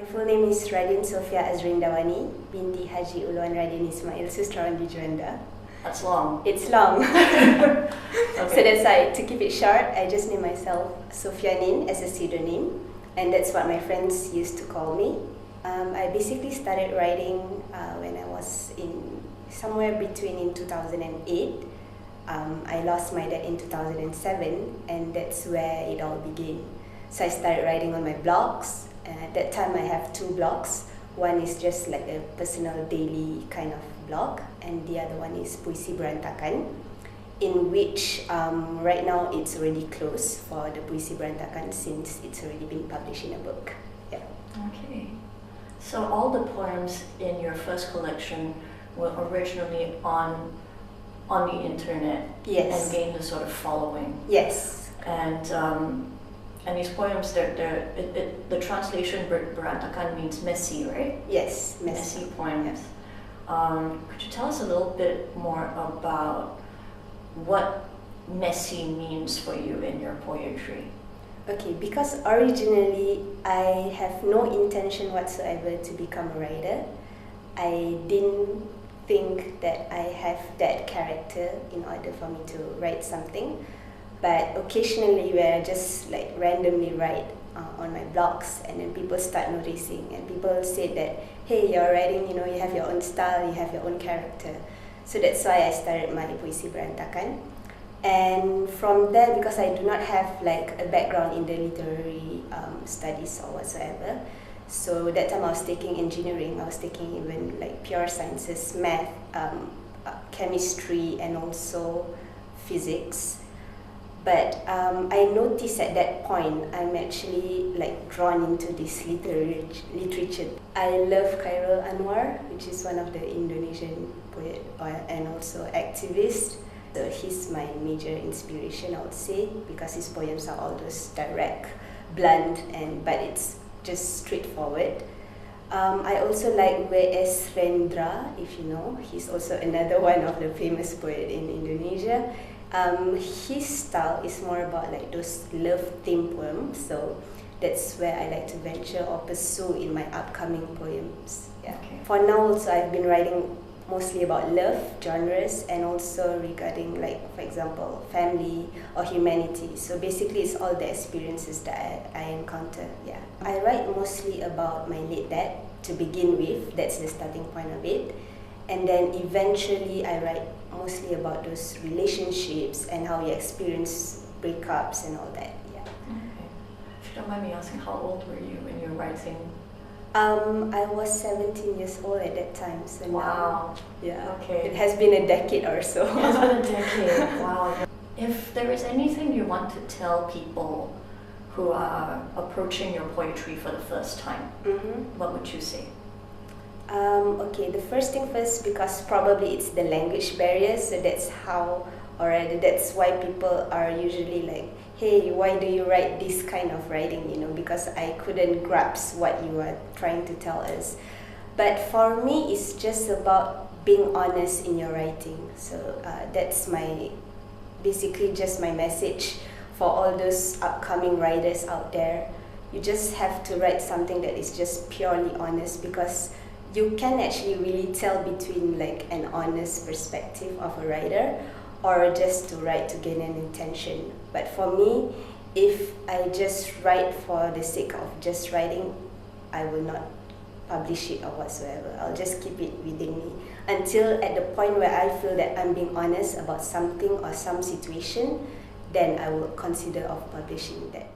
My full name is Radin Sofia Azrindawani, binti Haji Uluan Radin Ismail Sustrawan di Juanda. That's long. It's long. Okay. So that's why, to keep it short, I just named myself Sofia Nin as a pseudonym, and that's what my friends used to call me. I basically started writing when I was somewhere between in 2008. I lost my dad in 2007, and that's where it all began. So I started writing on my blogs. At that time, I have two blogs. One is just like a personal daily kind of blog, and the other one is Puisi Berantakan, in which right now it's already closed for the Puisi Berantakan since it's already been published in a book. Yeah. Okay. So all the poems in your first collection were originally on the internet. Yes. And gained a sort of following. Yes. And these poems, the translation Berantakan means messy, right? Yes, messy poems. Could you tell us a little bit more about what messy means for you in your poetry? Okay, because originally I have no intention whatsoever to become a writer. I didn't think that I have that character in order for me to write something. But occasionally where I just like randomly write on my blogs, and then people start noticing, and people say that, hey, you're writing, you have your own style, you have your own character. So that's why I started my Puisi Berantakan. And from there, because I do not have like a background in the literary studies or whatsoever, so that time I was taking engineering, I was taking even like pure sciences, math, chemistry, and also physics. But I noticed at that point I'm actually like drawn into this literature. I love Khairul Anwar, which is one of the Indonesian poet and also activist. So he's my major inspiration, I would say, because his poems are all those direct, blunt, but it's just straightforward. I also like W.S. Rendra, if you know. He's also another one of the famous poet in Indonesia. His style is more about like those love themed poems, so that's where I like to venture or pursue in my upcoming poems. Yeah. Okay. For now also I've been writing mostly about love genres, and also regarding like, for example, family or humanity. So basically it's all the experiences that I encounter. Yeah. I write mostly about my late dad to begin with. That's the starting point of it. And then eventually I write mostly about those relationships and how you experience breakups and all that. Yeah. Okay. If you don't mind me asking, how old were you when you were writing? I was 17 years old at that time. So wow. Now, yeah. Okay. It has been a decade or so. It has been a decade. Wow. If there is anything you want to tell people who are approaching your poetry for the first time, what would you say? Okay, the first thing first, because probably it's the language barrier, so that's why people are usually like, hey, why do you write this kind of writing, because I couldn't grasp what you are trying to tell us. But for me, it's just about being honest in your writing. So that's basically just my message for all those upcoming writers out there. You just have to write something that is just purely honest, because you can actually really tell between like an honest perspective of a writer or just to write to gain an intention. But for me, if I just write for the sake of just writing, I will not publish it or whatsoever. I'll just keep it within me until at the point where I feel that I'm being honest about something or some situation, then I will consider of publishing that.